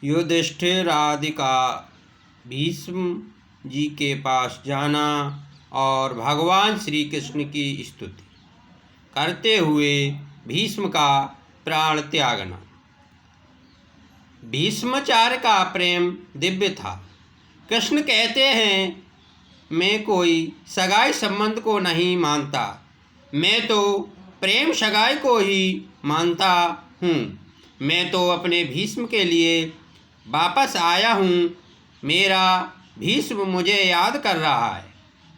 युधिष्ठिरादिका भीष्म जी के पास जाना और भगवान श्री कृष्ण की स्तुति करते हुए भीष्म का प्राण त्यागना। भीष्माचार्य का प्रेम दिव्य था। कृष्ण कहते हैं, मैं कोई सगाई संबंध को नहीं मानता, मैं तो प्रेम सगाई को ही मानता हूँ। मैं तो अपने भीष्म के लिए वापस आया हूँ। मेरा भीष्म मुझे याद कर रहा है,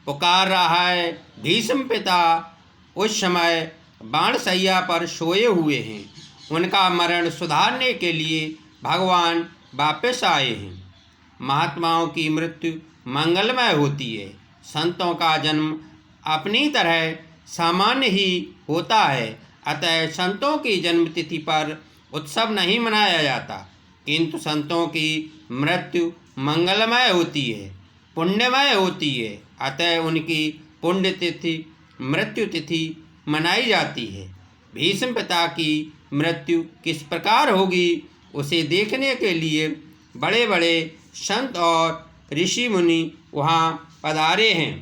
पुकार रहा है। भीष्म पिता उस समय बाणशैया पर सोए हुए हैं। उनका मरण सुधारने के लिए भगवान वापस आए हैं। महात्माओं की मृत्यु मंगलमय होती है। संतों का जन्म अपनी तरह सामान्य ही होता है। अतः संतों की जन्मतिथि पर उत्सव नहीं मनाया जाता, किंतु संतों की मृत्यु मंगलमय होती है, पुण्यमय होती है। अतः उनकी पुण्यतिथि मृत्यु तिथि मनाई जाती है। भीष्म पिता की मृत्यु किस प्रकार होगी, उसे देखने के लिए बड़े बड़े संत और ऋषि मुनि वहाँ पधारे हैं।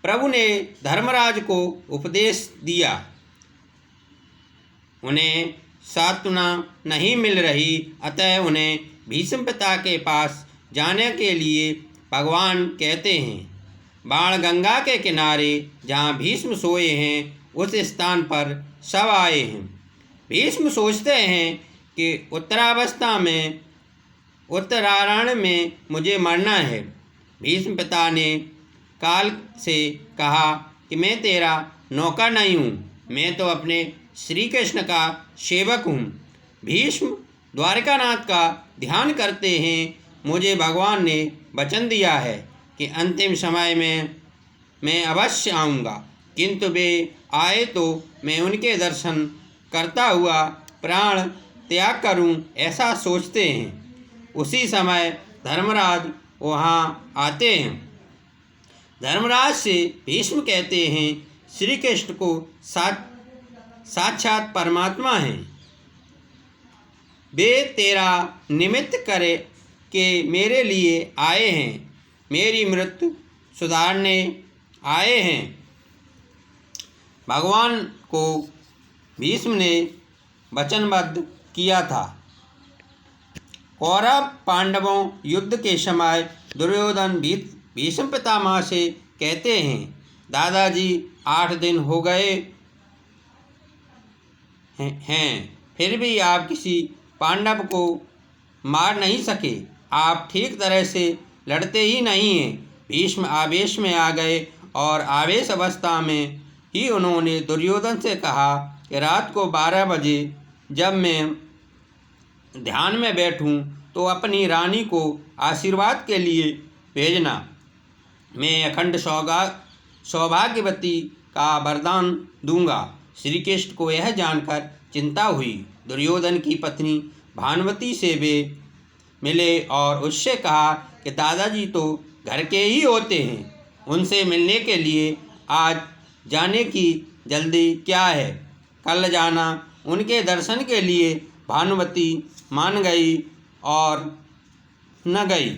प्रभु ने धर्मराज को उपदेश दिया। उन्हें सांत्वना नहीं मिल रही, अतः उन्हें भीष्म पिता के पास जाने के लिए भगवान कहते हैं, बाणगंगा के किनारे जहाँ भीष्म सोए हैं उस स्थान पर सब आए हैं। भीष्म सोचते हैं कि उत्तरावस्था में उत्तरायण में मुझे मरना है। भीष्म पिता ने काल से कहा कि मैं तेरा नौकर नहीं हूँ, मैं तो अपने श्री कृष्ण का सेवक हूँ। भीष्म द्वारकानाथ का ध्यान करते हैं। मुझे भगवान ने वचन दिया है कि अंतिम समय में मैं अवश्य आऊँगा, किंतु वे आए तो मैं उनके दर्शन करता हुआ प्राण त्याग करूं, ऐसा सोचते हैं। उसी समय धर्मराज वहाँ आते हैं। धर्मराज से भीष्म कहते हैं, श्री कृष्ण को साक्षात परमात्मा हैं। वे तेरा निमित्त करे कि मेरे लिए आए हैं, मेरी मृत्यु सुधारने आए हैं। भगवान को भीष्म ने वचनबद्ध किया था। कौरव पांडवों युद्ध के समय दुर्योधन भीष्म पितामह से कहते हैं, दादाजी 8 दिन हो गए हैं, फिर भी आप किसी पांडव को मार नहीं सके। आप ठीक तरह से लड़ते ही नहीं हैं। भीष्म आवेश में आ गए और आवेश अवस्था में ही उन्होंने दुर्योधन से कहा कि रात को 12 बजे जब मैं ध्यान में बैठूं तो अपनी रानी को आशीर्वाद के लिए भेजना। मैं अखंड सौभाग्यवती का वरदान दूंगा। श्री कृष्ण को यह जानकर चिंता हुई। दुर्योधन की पत्नी भानुमति से वे मिले और उससे कहा कि दादाजी तो घर के ही होते हैं, उनसे मिलने के लिए आज जाने की जल्दी क्या है, कल जाना। उनके दर्शन के लिए भानुमति मान गई और न गई।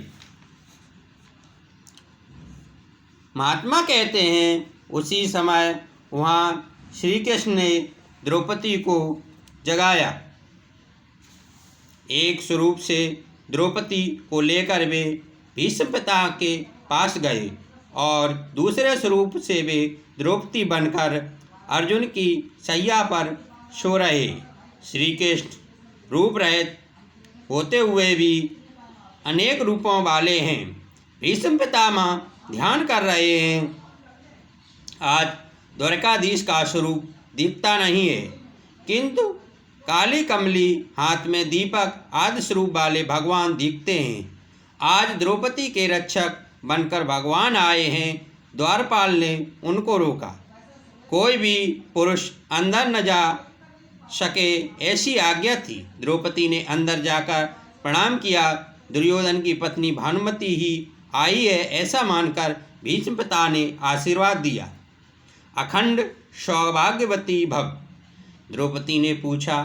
महात्मा कहते हैं, उसी समय वहाँ श्री कृष्ण ने द्रौपदी को जगाया। एक स्वरूप से द्रौपदी को लेकर वे भीष्म पिता के पास गए और दूसरे स्वरूप से वे द्रौपदी बनकर अर्जुन की शैया पर सो रहे। श्री कृष्ण रूप रहित होते हुए भी अनेक रूपों वाले हैं। भीष्म पितामह ध्यान कर रहे हैं। आज द्वारकाधीश का स्वरूप दिखता नहीं है, किंतु काली कमली हाथ में दीपक आदि स्वरूप वाले भगवान दिखते हैं। आज द्रौपदी के रक्षक बनकर भगवान आए हैं। द्वारपाल ने उनको रोका। कोई भी पुरुष अंदर न जा सके ऐसी आज्ञा थी। द्रौपदी ने अंदर जाकर प्रणाम किया। दुर्योधन की पत्नी भानुमति ही आई है ऐसा मानकर भीष्म पिता ने आशीर्वाद दिया। अखंड सौभाग्यवती भव। द्रौपदी ने पूछा,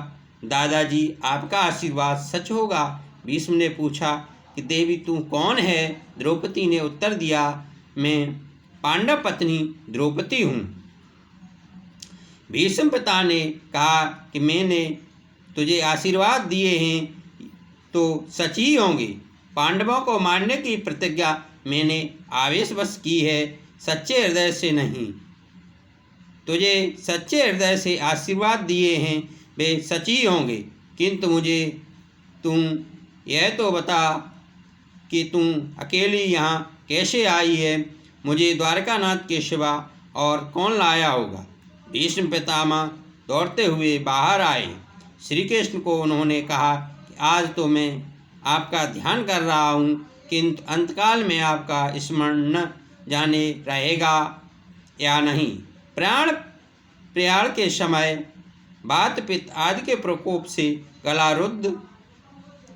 दादाजी आपका आशीर्वाद सच होगा? भीष्म ने पूछा कि देवी तू कौन है? द्रौपदी ने उत्तर दिया, मैं पांडव पत्नी द्रौपदी हूँ। भीष्म पिता ने कहा कि मैंने तुझे आशीर्वाद दिए हैं तो सच ही होंगे। पांडवों को मारने की प्रतिज्ञा मैंने आवेशवश की है, सच्चे हृदय से नहीं। तुझे सच्चे हृदय से आशीर्वाद दिए हैं, वे सच ही होंगे। किंतु मुझे तुम यह तो बता कि तुम अकेली यहाँ कैसे आई है? मुझे द्वारकानाथ के सिवा और कौन लाया होगा? भीष्म पितामह दौड़ते हुए बाहर आए। श्री कृष्ण को उन्होंने कहा कि आज तो मैं आपका ध्यान कर रहा हूँ, किंतु अंतकाल में आपका स्मरण न जाने रहेगा या नहीं। प्राण प्रयाण के समय वात पित्त आदि के प्रकोप से गला रुद्ध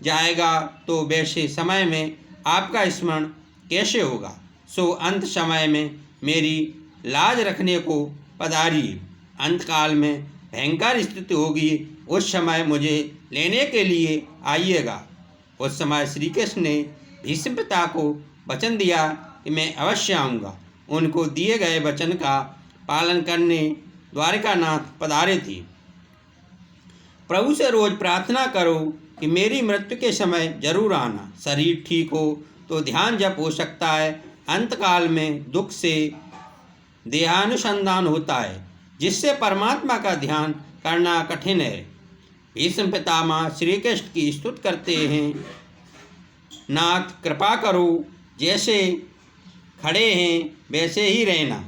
जाएगा, तो वैसे समय में आपका स्मरण कैसे होगा? सो अंत समय में मेरी लाज रखने को पधारिए। अंतकाल में भयंकर स्थिति होगी, उस समय मुझे लेने के लिए आइएगा। उस समय श्री कृष्ण ने भीष्म पिता को वचन दिया कि मैं अवश्य आऊँगा। उनको दिए गए वचन का पालन करने द्वारकानाथ पधारे थे। प्रभु से रोज प्रार्थना करो कि मेरी मृत्यु के समय जरूर आना। शरीर ठीक हो तो ध्यान जप हो सकता है, अंतकाल में दुख से देहानुसंधान होता है, जिससे परमात्मा का ध्यान करना कठिन है। भीष्म पितामह श्री कृष्ण की स्तुति करते हैं, नाथ कृपा करो, जैसे खड़े हैं वैसे ही रहना।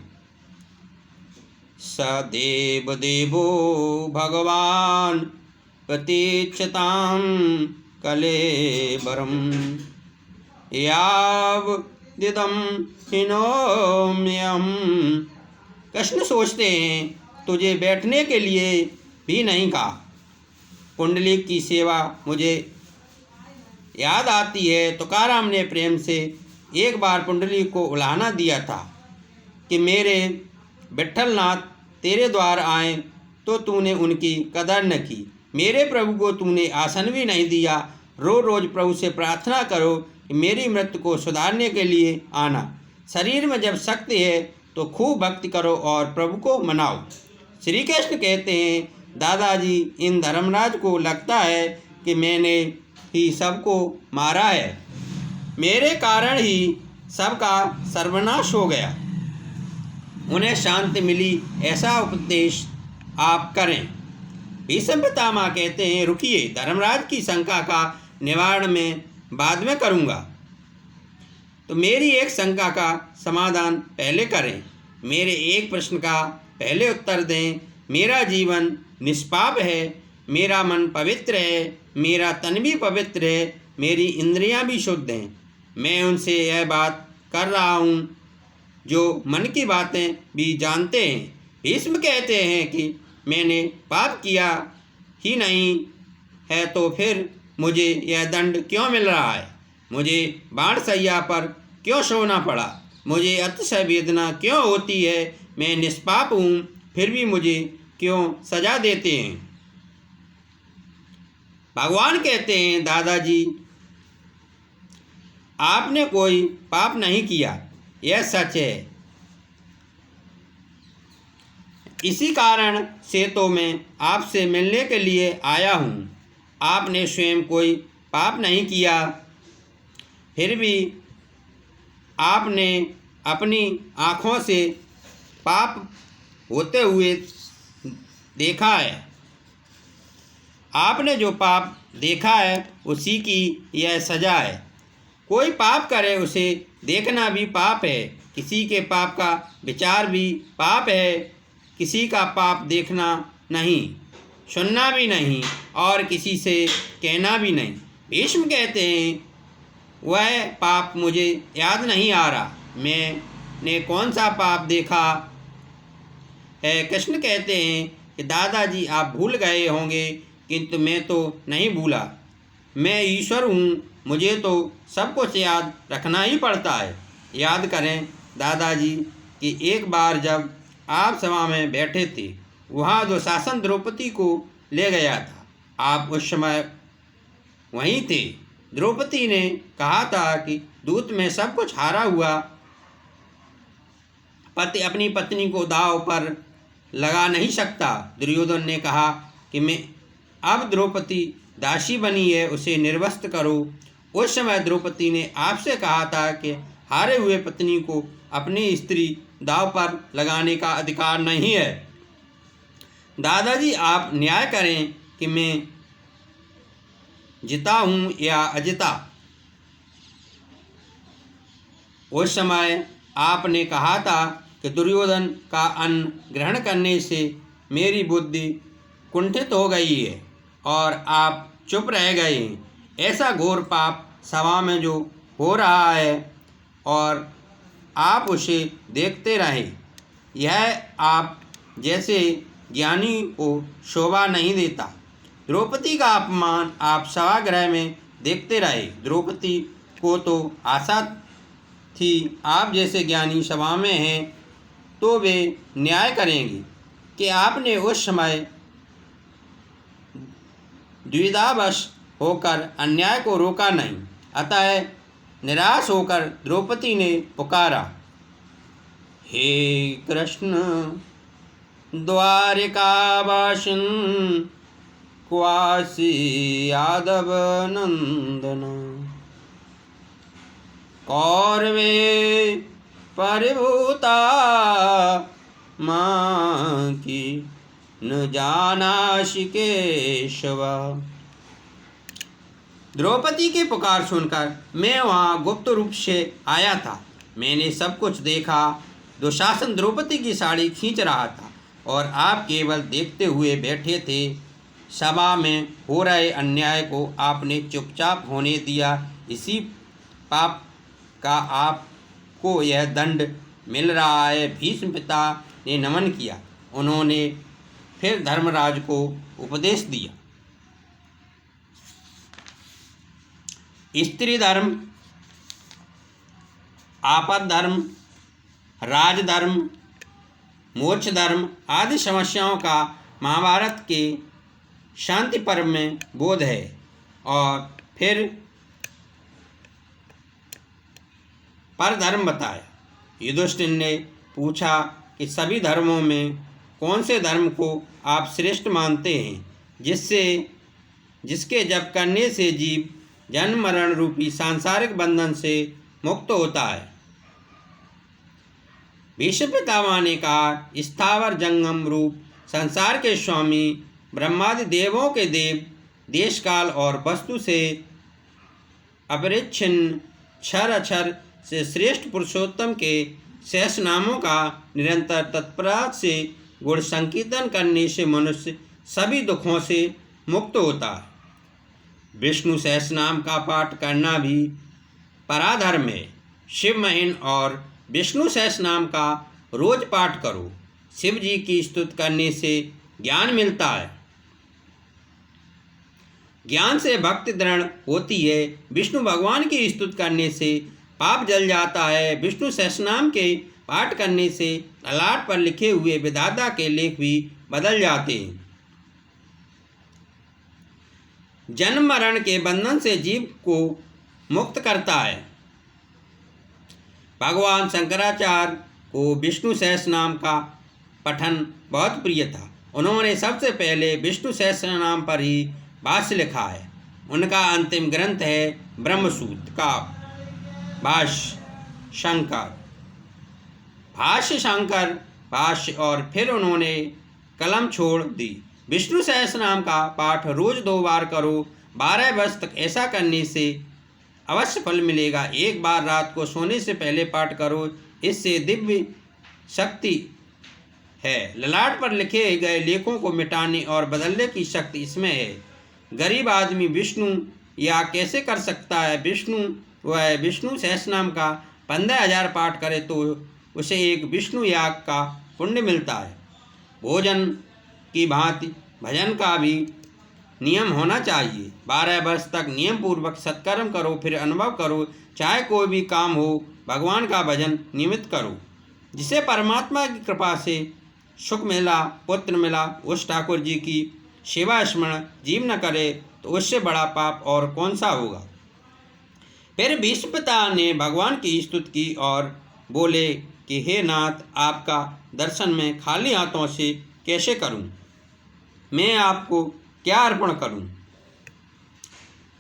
सदेव देवो भगवान प्रतीक्षतां कलेबरम यावदिदं हिनोम्यहम्। कृष्ण सोचते हैं, तुझे बैठने के लिए भी नहीं कहा। पुंडलिक की सेवा मुझे याद आती है। तुकाराम ने प्रेम से एक बार पुंडलिक को उलाहना दिया था कि मेरे विट्ठलनाथ तेरे द्वार आए तो तूने उनकी कदर न की। मेरे प्रभु को तूने आसन भी नहीं दिया। रोज रोज प्रभु से प्रार्थना करो कि मेरी मृत्यु को सुधारने के लिए आना। शरीर में जब शक्ति है तो खूब भक्ति करो और प्रभु को मनाओ। श्री कृष्ण कहते हैं, दादाजी इन धर्मराज को लगता है कि मैंने ही सबको मारा है, मेरे कारण ही सबका सर्वनाश हो गया। उन्हें शांति मिली, ऐसा उपदेश आप करें। भीष्म पितामह कहते हैं, रुकिए, धर्मराज की शंका का निवारण मैं बाद में करूँगा, तो मेरी एक शंका का समाधान पहले करें। मेरे एक प्रश्न का पहले उत्तर दें। मेरा जीवन निष्पाप है, मेरा मन पवित्र है, मेरा तन भी पवित्र है, मेरी इंद्रियां भी शुद्ध हैं। मैं उनसे यह बात कर रहा हूँ जो मन की बातें भी जानते हैं। भीष्म कहते हैं कि मैंने पाप किया ही नहीं है तो फिर मुझे यह दंड क्यों मिल रहा है? मुझे बाणशैया पर क्यों सोना पड़ा? मुझे अतिशय वेदना क्यों होती है? मैं निष्पाप हूँ, फिर भी मुझे क्यों सजा देते हैं? भगवान कहते हैं, दादाजी आपने कोई पाप नहीं किया, यह सच है। इसी कारण से तो मैं आपसे मिलने के लिए आया हूँ। आपने स्वयं कोई पाप नहीं किया, फिर भी आपने अपनी आँखों से पाप होते हुए देखा है। आपने जो पाप देखा है उसी की यह सज़ा है। कोई पाप करे उसे देखना भी पाप है, किसी के पाप का विचार भी पाप है, किसी का पाप देखना नहीं, सुनना भी नहीं और किसी से कहना भी नहीं। भीष्म कहते हैं, वह पाप मुझे याद नहीं आ रहा, मैंने कौन सा पाप देखा है? कृष्ण कहते हैं कि दादाजी आप भूल गए होंगे, किंतु मैं तो नहीं भूला। मैं ईश्वर हूँ, मुझे तो सब कुछ याद रखना ही पड़ता है। याद करें दादाजी कि एक बार जब आप सभा में बैठे थे, वहाँ दुशासन द्रौपदी को ले गया था। आप उस समय वहीं थे। द्रौपदी ने कहा था कि दूत में सब कुछ हारा हुआ पति अपनी पत्नी को दांव पर लगा नहीं सकता। दुर्योधन ने कहा कि मैं अब द्रौपदी दासी बनी है, उसे निर्वस्त्र करो। उस समय द्रौपदी ने आपसे कहा था कि हारे हुए पत्नी को अपनी स्त्री दांव पर लगाने का अधिकार नहीं है। दादाजी, आप न्याय करें कि मैं जिता हूँ या अजिता। उस समय आपने कहा था कि दुर्योधन का अन्न ग्रहण करने से मेरी बुद्धि कुंठित हो गई है और आप चुप रह गए हैं। ऐसा घोर पाप सभा में जो हो रहा है और आप उसे देखते रहे, यह आप जैसे ज्ञानी को शोभा नहीं देता। द्रौपदी का अपमान आप सभागृह में देखते रहे। द्रौपदी को तो आशा थी आप जैसे ज्ञानी सभा में हैं तो वे न्याय करेंगे कि आपने उस समय द्विधावश होकर अन्याय को रोका नहीं। अतः निराश होकर द्रौपदी ने पुकारा, हे कृष्ण द्वारिकावासिन क्वासी यादव नंदन, कौरवे परिभूता माँ की न जानासि केशवा। द्रौपदी की पुकार सुनकर मैं वहाँ गुप्त रूप से आया था। मैंने सब कुछ देखा। दुशासन द्रौपदी की साड़ी खींच रहा था और आप केवल देखते हुए बैठे थे। सभा में हो रहे अन्याय को आपने चुपचाप होने दिया। इसी पाप का आपको यह दंड मिल रहा है। भीष्म पिता ने नमन किया। उन्होंने फिर धर्मराज को उपदेश दिया, स्त्री धर्म, आपद धर्म, राजधर्म, मोक्ष धर्म आदि समस्याओं का महाभारत के शांति पर्व में बोध है। और फिर परधर्म बताया। युधिष्ठिर ने पूछा कि सभी धर्मों में कौन से धर्म को आप श्रेष्ठ मानते हैं, जिसके जप करने से जीव जन्म मरण रूपी सांसारिक बंधन से मुक्त होता है। भीष्म पितामह ने कहा, स्थावर जंगम रूप संसार के स्वामी ब्रह्मादि देवों के देव, देश काल और वस्तु से अपरिच्छिन्न क्षर अक्षर से श्रेष्ठ पुरुषोत्तम के शेष नामों का निरंतर तत्परता से गुण संकीर्तन करने से मनुष्य सभी दुखों से मुक्त होता है। विष्णु सहस नाम का पाठ करना भी पराधर्म है। शिव महिन और विष्णु सहस नाम का रोज पाठ करो। शिव जी की स्तुति करने से ज्ञान मिलता है। ज्ञान से भक्ति दृढ़ होती है। विष्णु भगवान की स्तुति करने से पाप जल जाता है। विष्णु सहस्रनाम के पाठ करने से ललाट पर लिखे हुए विधाता के लेख भी बदल जाते हैं। जन्म मरण के बंधन से जीव को मुक्त करता है। भगवान शंकराचार्य को विष्णु सहस्रनाम का पठन बहुत प्रिय था। उन्होंने सबसे पहले विष्णु सहस्रनाम पर ही भाष्य लिखा है। उनका अंतिम ग्रंथ है ब्रह्मसूत्र का भाष्य शंकर भाष्य और फिर उन्होंने कलम छोड़ दी। विष्णु सहस्रनाम का पाठ रोज 2 बार करो। 12 वर्ष तक ऐसा करने से अवश्य फल मिलेगा। एक बार रात को सोने से पहले पाठ करो। इससे दिव्य शक्ति है। ललाट पर लिखे गए लेखों को मिटाने और बदलने की शक्ति इसमें है। गरीब आदमी विष्णु याग कैसे कर सकता है? विष्णु सहस्रनाम का 15,000 पाठ करे तो उसे एक विष्णु याग का पुण्य मिलता है। भोजन की भांति भजन का भी नियम होना चाहिए। 12 वर्ष तक नियम पूर्वक सत्कर्म करो, फिर अनुभव करो। चाहे कोई भी काम हो, भगवान का भजन नियमित करो। जिसे परमात्मा की कृपा से सुख मिला, पुत्र मिला, उस ठाकुर जी की सेवा स्मरण जीव न करे तो उससे बड़ा पाप और कौन सा होगा। फिर भीष्म पिता ने भगवान की स्तुति की और बोले कि हे नाथ, आपका दर्शन मैं खाली हाथों से कैसे करूं? मैं आपको क्या अर्पण करूं?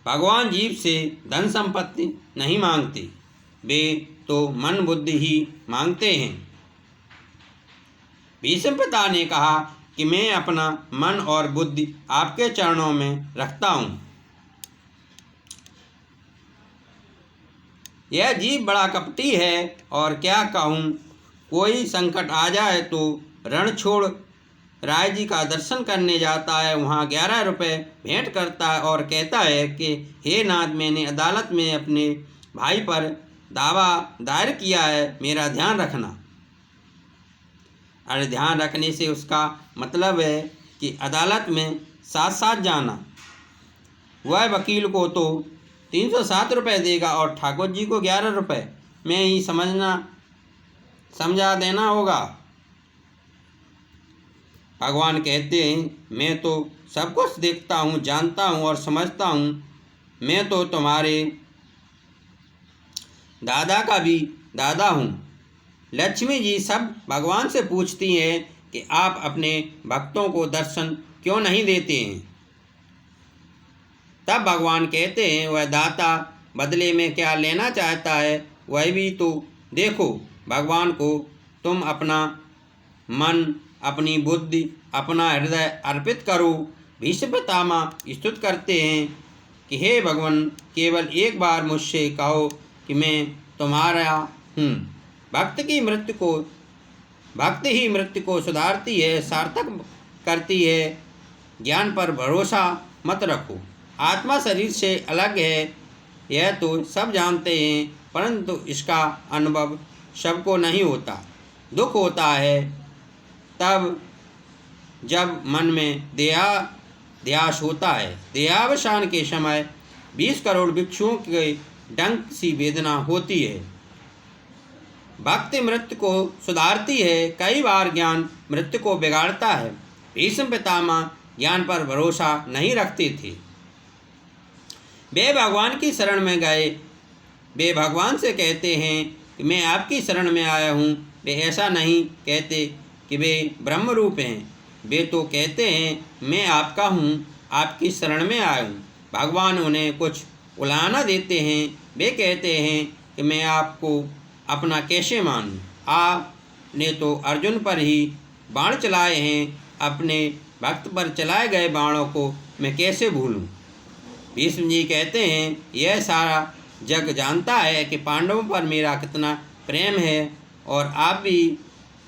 भगवान जीव से धन संपत्ति नहीं मांगते, वे तो मन बुद्धि ही मांगते हैं। भीष्म पिता ने कहा कि मैं अपना मन और बुद्धि आपके चरणों में रखता हूँ। यह जीव बड़ा कपटी है और क्या कहूँ, कोई संकट आ जाए तो रण छोड़ राय जी का दर्शन करने जाता है, वहाँ 11 रुपये भेंट करता है और कहता है कि हे नाथ, मैंने अदालत में अपने भाई पर दावा दायर किया है, मेरा ध्यान रखना। अरे ध्यान रखने से उसका मतलब है कि अदालत में साथ साथ जाना। वह वकील को तो 307 रुपये देगा और ठाकुर जी को 11 रुपये में ही समझा देना होगा। भगवान कहते हैं, मैं तो सब कुछ देखता हूँ, जानता हूँ और समझता हूँ। मैं तो तुम्हारे दादा का भी दादा हूँ। लक्ष्मी जी सब भगवान से पूछती हैं कि आप अपने भक्तों को दर्शन क्यों नहीं देते हैं। तब भगवान कहते हैं, वह दाता बदले में क्या लेना चाहता है वह भी तो देखो। भगवान को तुम अपना मन, अपनी बुद्धि, अपना हृदय अर्पित करो। भीष्म पितामह स्तुति करते हैं कि हे भगवान, केवल एक बार मुझसे कहो कि मैं तुम्हारा हूँ। भक्त ही मृत्यु को सुधारती है, सार्थक करती है। ज्ञान पर भरोसा मत रखो। आत्मा शरीर से अलग है, यह तो सब जानते हैं, परंतु इसका अनुभव सबको नहीं होता। दुख होता है तब जब मन में देहाध्यास होता है। देहावसान के समय 20 करोड़ भिक्षुओं के डंक सी वेदना होती है। भक्ति मृत्यु को सुधारती है, कई बार ज्ञान मृत्यु को बिगाड़ता है। भीष्म पितामह ज्ञान पर भरोसा नहीं रखते थे। वे भगवान की शरण में गए। वे भगवान से कहते हैं कि मैं आपकी शरण में आया हूँ। वे ऐसा नहीं कहते कि वे ब्रह्म रूप हैं, वे तो कहते हैं मैं आपका हूँ, आपकी शरण में आया हूँ। भगवान उन्हें कुछ उलाहना देते हैं। वे कहते हैं कि मैं आपको अपना कैसे मानूं? आपने तो अर्जुन पर ही बाण चलाए हैं, अपने भक्त पर चलाए गए बाणों को मैं कैसे भूलूं? भीष्म जी कहते हैं, यह सारा जग जानता है कि पांडवों पर मेरा कितना प्रेम है और आप भी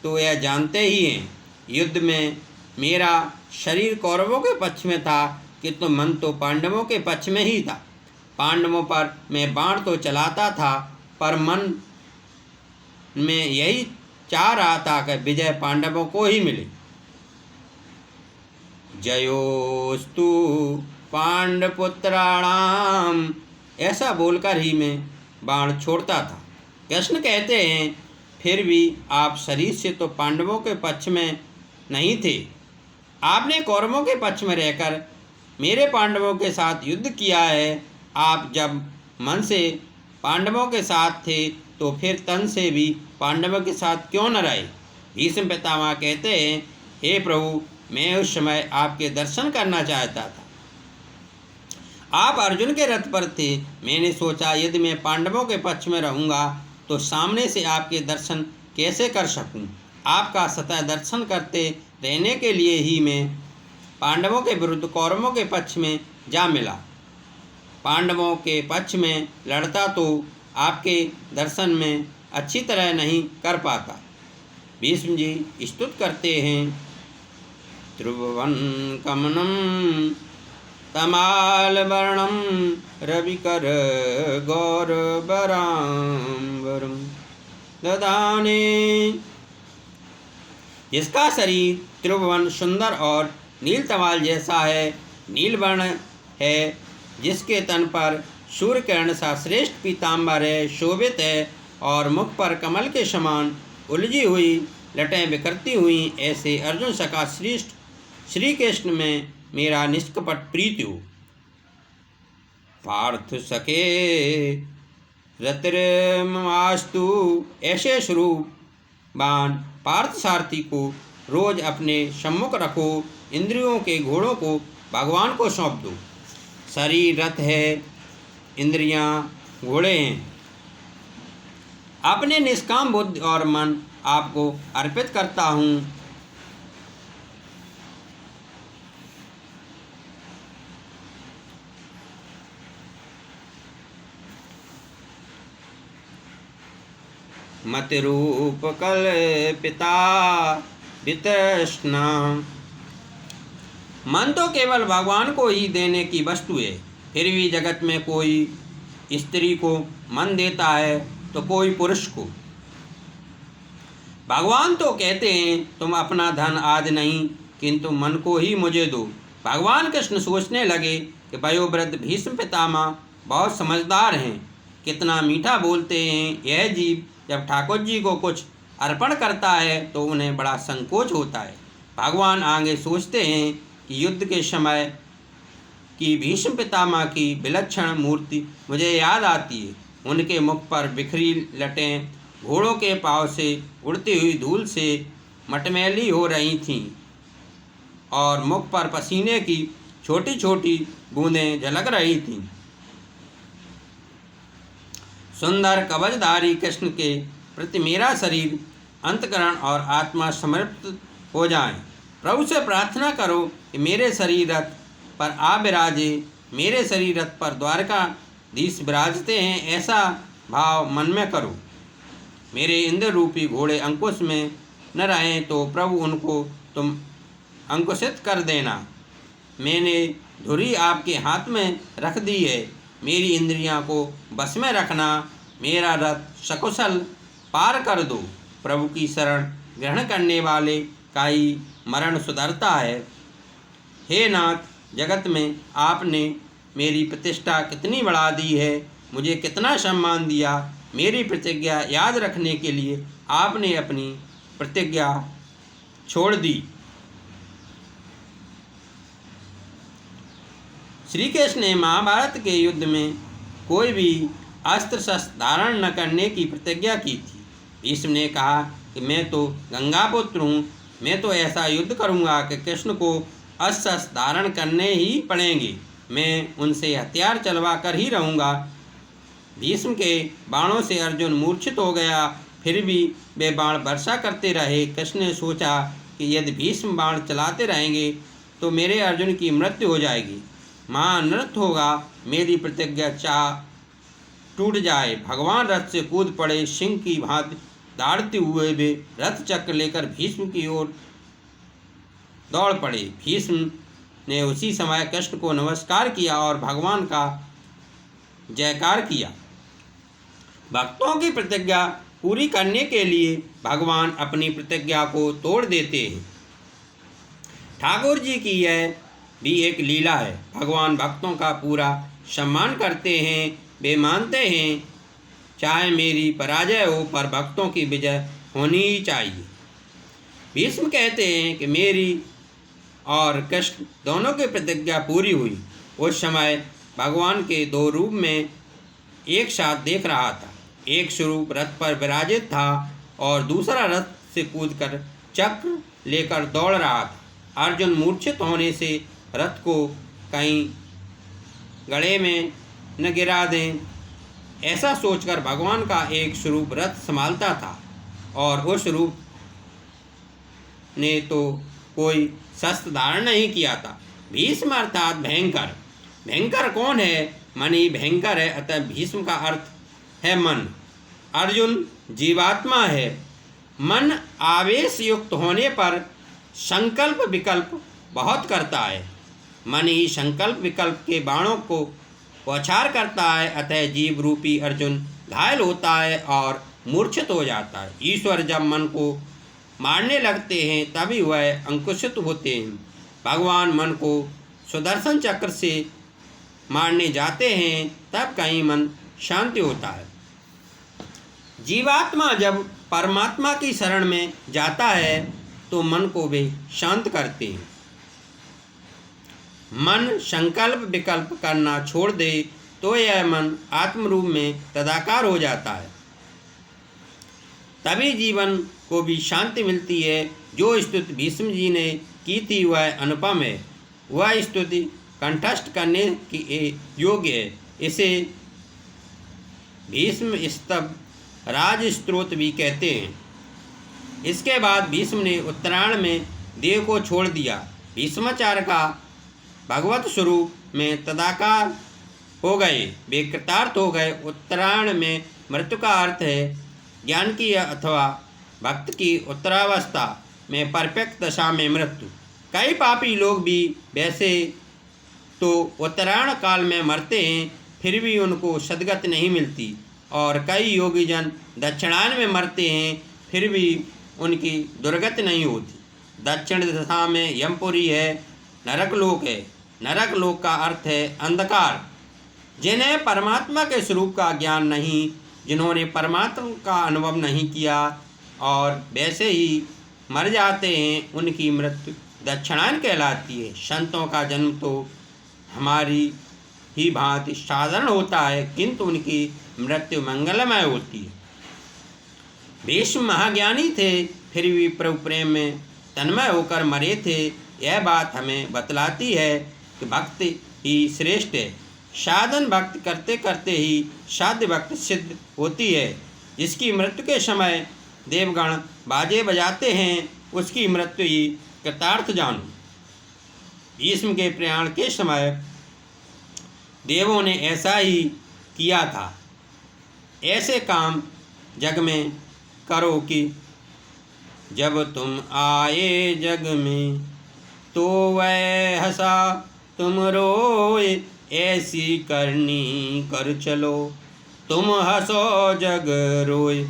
तो यह जानते ही हैं। युद्ध में मेरा शरीर कौरवों के पक्ष में था, किंतु मन तो पांडवों के पक्ष में ही था। पांडवों पर मैं बाण तो चलाता था, पर मन में यही चाह रहा था कि विजय पांडवों को ही मिले। जयोस्तु पांडपुत्राणाम, ऐसा बोलकर ही मैं बाण छोड़ता था। कृष्ण कहते हैं, फिर भी आप शरीर से तो पांडवों के पक्ष में नहीं थे। आपने कौरवों के पक्ष में रहकर मेरे पांडवों के साथ युद्ध किया है। आप जब मन से पांडवों के साथ थे तो फिर तन से भी पांडवों के साथ क्यों न रहे? भीष्म पितामह कहते हैं, हे प्रभु, मैं उस समय आपके दर्शन करना चाहता था। आप अर्जुन के रथ पर थे। मैंने सोचा यदि मैं पांडवों के पक्ष में रहूँगा तो सामने से आपके दर्शन कैसे कर सकूं? आपका सतह दर्शन करते रहने के लिए ही मैं पांडवों के विरुद्ध कौरवों के पक्ष में जा मिला। पांडवों के पक्ष में लड़ता तो आपके दर्शन में अच्छी तरह नहीं कर पाता। भीष्म जी स्तुति करते हैं, त्रिभुवन कमनम तमाल वर्णम रविकर गौरवराम्बरम ददाने। जिसका शरीर त्रिभुवन सुंदर और नीलतमाल जैसा है, नीलवर्ण है, जिसके तन पर सूर्य किरण सा श्रेष्ठ पीताम्बर है, शोभित है और मुख पर कमल के समान उलझी हुई लटें बिखरती हुई, ऐसे अर्जुन सखा श्रेष्ठ श्री कृष्ण में मेरा निष्कपट प्रीति हो। पार्थ सखे रतिर्मास्तु। ऐसे स्वरूपवान पार्थसारथी को रोज अपने सम्मुख रखो। इंद्रियों के घोड़ों को भगवान को सौंप दो। शरीर रथ है, इंद्रियां घोड़े हैं। अपने निष्काम बुद्धि और मन आपको अर्पित करता हूँ। मतिरूप कल्पिता वितृष्णा। मन तो केवल भगवान को ही देने की वस्तु है। फिर भी जगत में कोई स्त्री को मन देता है तो कोई पुरुष को। भगवान तो कहते हैं तुम अपना धन आज नहीं किंतु मन को ही मुझे दो। भगवान कृष्ण सोचने लगे कि वयोवृद्ध भीष्म पितामह बहुत समझदार हैं। कितना मीठा बोलते हैं। यह जीव जब ठाकुर जी को कुछ अर्पण करता है तो उन्हें बड़ा संकोच होता है। भगवान आगे सोचते हैं कि युद्ध के समय की भीष्म पितामह की विलक्षण मूर्ति मुझे याद आती है। उनके मुख पर बिखरी लटें घोड़ों के पाँव से उड़ती हुई धूल से मटमैली हो रही थीं और मुख पर पसीने की छोटी छोटी बूंदें झलक रही थीं। सुंदर कवचधारी कृष्ण के प्रति मेरा शरीर, अंतकरण और आत्मा समर्पित हो जाएं। प्रभु से प्रार्थना करो कि मेरे शरीर रथ पर आ विराजे। मेरे शरीर रथ पर द्वारकाधीश विराजते हैं, ऐसा भाव मन में करो। मेरे इंद्र रूपी घोड़े अंकुश में न रहें तो प्रभु उनको तुम अंकुशित कर देना। मैंने धुरी आपके हाथ में रख दी है। मेरी इंद्रियां को बस में रखना। मेरा रथ सकुशल पार कर दो। प्रभु की शरण ग्रहण करने वाले का ही मरण सुधरता है। हे नाथ, जगत में आपने मेरी प्रतिष्ठा कितनी बढ़ा दी है, मुझे कितना सम्मान दिया। मेरी प्रतिज्ञा याद रखने के लिए आपने अपनी प्रतिज्ञा छोड़ दी। श्री कृष्ण ने महाभारत के युद्ध में कोई भी अस्त्र शस्त्र धारण न करने की प्रतिज्ञा की थी। भीष्म ने कहा कि मैं तो गंगापुत्र हूँ, मैं तो ऐसा युद्ध करूँगा कि कृष्ण को अस्त्र शस्त्र धारण करने ही पड़ेंगे। मैं उनसे हथियार चलवा कर ही रहूँगा। भीष्म के बाणों से अर्जुन मूर्छित हो गया, फिर भी वे बाण वर्षा करते रहे। कृष्ण ने सोचा कि यदि भीष्म बाण चलाते रहेंगे तो मेरे अर्जुन की मृत्यु हो जाएगी, महाअनर्थ होगा। मेरी प्रतिज्ञा चाह टूट जाए। भगवान रथ से कूद पड़े। सिंह की भांति दौड़ते हुए वे रथ चक्र लेकर भीष्म की ओर दौड़ पड़े। भीष्म ने उसी समय कृष्ण को नमस्कार किया और भगवान का जयकार किया। भक्तों की प्रतिज्ञा पूरी करने के लिए भगवान अपनी प्रतिज्ञा को तोड़ देते हैं। ठाकुर जी की यह भी एक लीला है। भगवान भक्तों का पूरा सम्मान करते हैं। वे मानते हैं चाहे मेरी पराजय हो पर भक्तों की विजय होनी ही चाहिए। भीष्म कहते हैं कि मेरी और कृष्ण दोनों की प्रतिज्ञा पूरी हुई। उस समय भगवान के दो रूप में एक साथ देख रहा था। एक स्वरूप रथ पर विराजित था और दूसरा रथ से कूदकर चक्र लेकर दौड़ रहा था। अर्जुन मूर्छित होने से रथ को कहीं गड्ढे में न गिरा दें, ऐसा सोचकर भगवान का एक स्वरूप रथ संभालता था और उस स्वरूप ने तो कोई शस्त्र धारण नहीं किया था। भीष्म अर्थात भयंकर। भयंकर कौन है? मन ही भयंकर है, अतः भीष्म का अर्थ है मन। अर्जुन जीवात्मा है। मन आवेश युक्त होने पर संकल्प विकल्प बहुत करता है। मन ही संकल्प विकल्प के बाणों को बौछार करता है, अतः जीव रूपी अर्जुन घायल होता है और मूर्छित हो जाता है। ईश्वर जब मन को मारने लगते हैं तभी वह अंकुशित होते हैं। भगवान मन को सुदर्शन चक्र से मारने जाते हैं तब कहीं मन शांति होता है। जीवात्मा जब परमात्मा की शरण में जाता है तो मन को वे शांत करते हैं। मन संकल्प विकल्प करना छोड़ दे तो यह मन आत्मरूप में तदाकार हो जाता है। तभी जीवन को भी शांति मिलती है। जो स्तुति भीष्म जी ने की थी वह अनुपम है। वह स्तुति कंठस्थ करने की योग्य है। इसे भीष्म स्तव राज स्त्रोत भी कहते हैं। इसके बाद भीष्म ने उत्तरायण में देह को छोड़ दिया। भीष्माचार्य का भगवत स्वरूप में तदाकार हो गए, वे कृतार्थ हो गए। उत्तरायण में मृत्यु का अर्थ है ज्ञान की अथवा भक्त की उत्तरावस्था में परफेक्ट दशा में मृत्यु। कई पापी लोग भी वैसे तो उत्तरायण काल में मरते हैं, फिर भी उनको सद्गति नहीं मिलती, और कई योगी जन दक्षिणायन में मरते हैं, फिर भी उनकी दुर्गति नहीं होती। दक्षिण दिशा में यमपुरी है, नरक लोक है। नरक लोक का अर्थ है अंधकार। जिन्हें परमात्मा के स्वरूप का ज्ञान नहीं, जिन्होंने परमात्मा का अनुभव नहीं किया और वैसे ही मर जाते हैं, उनकी मृत्यु दक्षिणायन कहलाती है। संतों का जन्म तो हमारी ही भांति साधारण होता है, किंतु उनकी मृत्यु मंगलमय होती है। भीष्म महाज्ञानी थे, फिर भी प्रभु प्रेम में तन्मय होकर मरे थे। यह बात हमें बतलाती है कि भक्ति ही श्रेष्ठ है। साधन भक्ति करते करते ही साध्य भक्ति सिद्ध होती है। जिसकी मृत्यु के समय देवगण बाजे बजाते हैं, उसकी मृत्यु ही कृतार्थ जानो। भीष्म के प्रयाण के समय देवों ने ऐसा ही किया था। ऐसे काम जग में करो कि जब तुम आए जग में तो वह हंसा तुम रोए, ऐसी करनी कर चलो तुम हंसो जग रोए।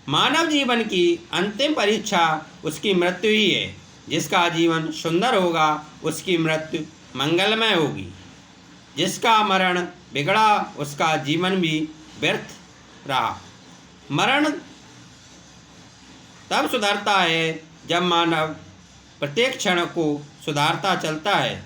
मानव जीवन की अंतिम परीक्षा उसकी मृत्यु ही है। जिसका जीवन सुंदर होगा उसकी मृत्यु मंगलमय होगी। जिसका मरण बिगड़ा उसका जीवन भी व्यर्थ रहा। मरण तब सुधरता है जब मानव प्रत्येक क्षण को सुधारता चलता है।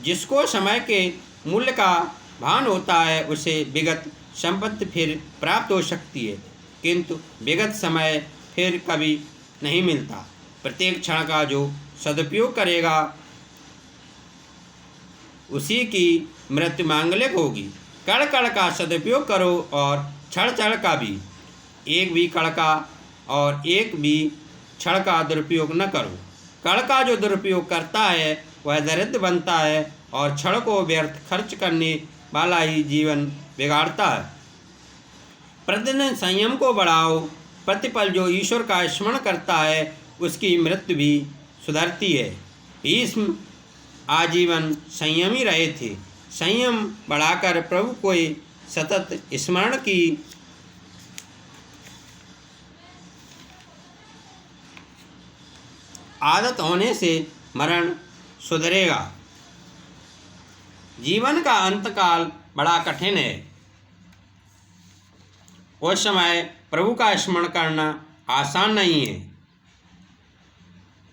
जिसको समय के मूल्य का भान होता है, उसे विगत संपत्ति फिर प्राप्त हो सकती है, किंतु विगत समय फिर कभी नहीं मिलता। प्रत्येक क्षण का जो सदुपयोग करेगा उसी की मृत्यु मांगलिक होगी। कण कण का सदुपयोग करो और क्षण क्षण का भी। एक भी कण का और एक भी क्षण का दुरुपयोग न करो। कण का जो दुरुपयोग करता है वह दरिद्र बनता है, और क्षण को व्यर्थ खर्च करने वाला ही जीवन बिगाड़ता है। प्रतिदिन संयम को बढ़ाओ। प्रतिपल जो ईश्वर का स्मरण करता है उसकी मृत्यु भी सुधरती है। भीष्म आजीवन संयमी रहे थे। संयम बढ़ाकर प्रभु को सतत स्मरण की आदत होने से मरण सुधरेगा। जीवन का अंतकाल बड़ा कठिन है। उस समय प्रभु का स्मरण करना आसान नहीं है।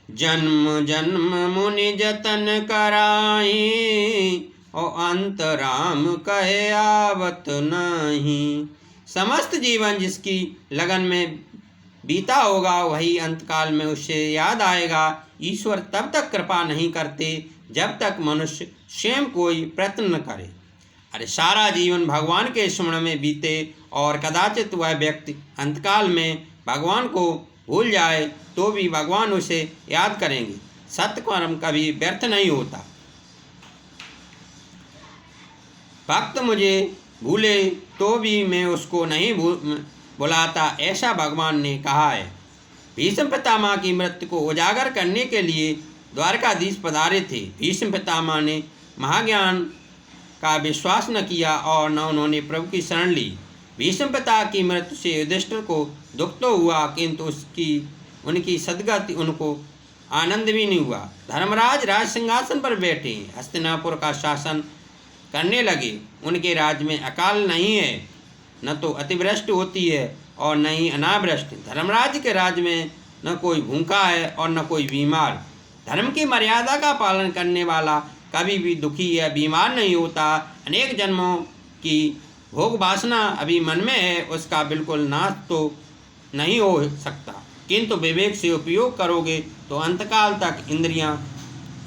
जन्म जन्म मुनि जतन कराई, और अंत राम कहे आवत नहीं। समस्त जीवन जिसकी लगन में बीता होगा वही अंतकाल में उससे याद आएगा। ईश्वर तब तक कृपा नहीं करते जब तक मनुष्य स्वयं कोई प्रयत्न न करे। अरे सारा जीवन भगवान के स्मरण में बीते और कदाचित वह व्यक्ति अंतकाल में भगवान को भूल जाए तो भी भगवान उसे याद करेंगे। सत्कर्म कभी व्यर्थ नहीं होता। भक्त मुझे भूले तो भी मैं उसको नहीं बुलाता, ऐसा भगवान ने कहा है। भीष्म पितामह की मृत्यु को उजागर करने के लिए द्वारकाधीश पधारे थे। भीष्म पितामह ने महाज्ञान का विश्वास न किया और न उन्होंने प्रभु की शरण ली। भीष्म पिता की मृत्यु से युधिष्ठिर को दुख तो हुआ, किंतु उनकी सद्गति उनको आनंद भी नहीं हुआ। धर्मराज राज सिंहासन पर बैठे हस्तिनापुर का शासन करने लगे। उनके राज्य में अकाल नहीं है, न तो अतिवृष्टि होती है और न ही अनावृष्टि। धर्मराज के राज्य में न कोई भूखा है और न कोई बीमार। धर्म की मर्यादा का पालन करने वाला कभी भी दुखी या बीमार नहीं होता। अनेक जन्मों की भोग वासना अभी मन में है, उसका बिल्कुल नाश तो नहीं हो सकता, किंतु विवेक से उपयोग करोगे तो अंतकाल तक इंद्रियां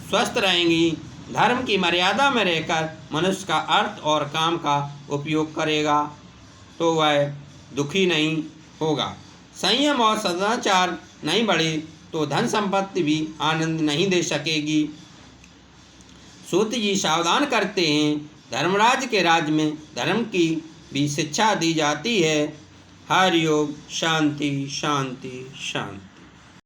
स्वस्थ रहेंगी। धर्म की मर्यादा में रहकर मनुष्य का अर्थ और काम का उपयोग करेगा तो वह दुखी नहीं होगा। संयम और सदाचार नहीं बढ़े तो धन संपत्ति भी आनंद नहीं दे सकेगी। सूत जी सावधान करते हैं, धर्मराज के राज्य में धर्म की भी शिक्षा दी जाती है। हरि ओम। शांति शांति शांति।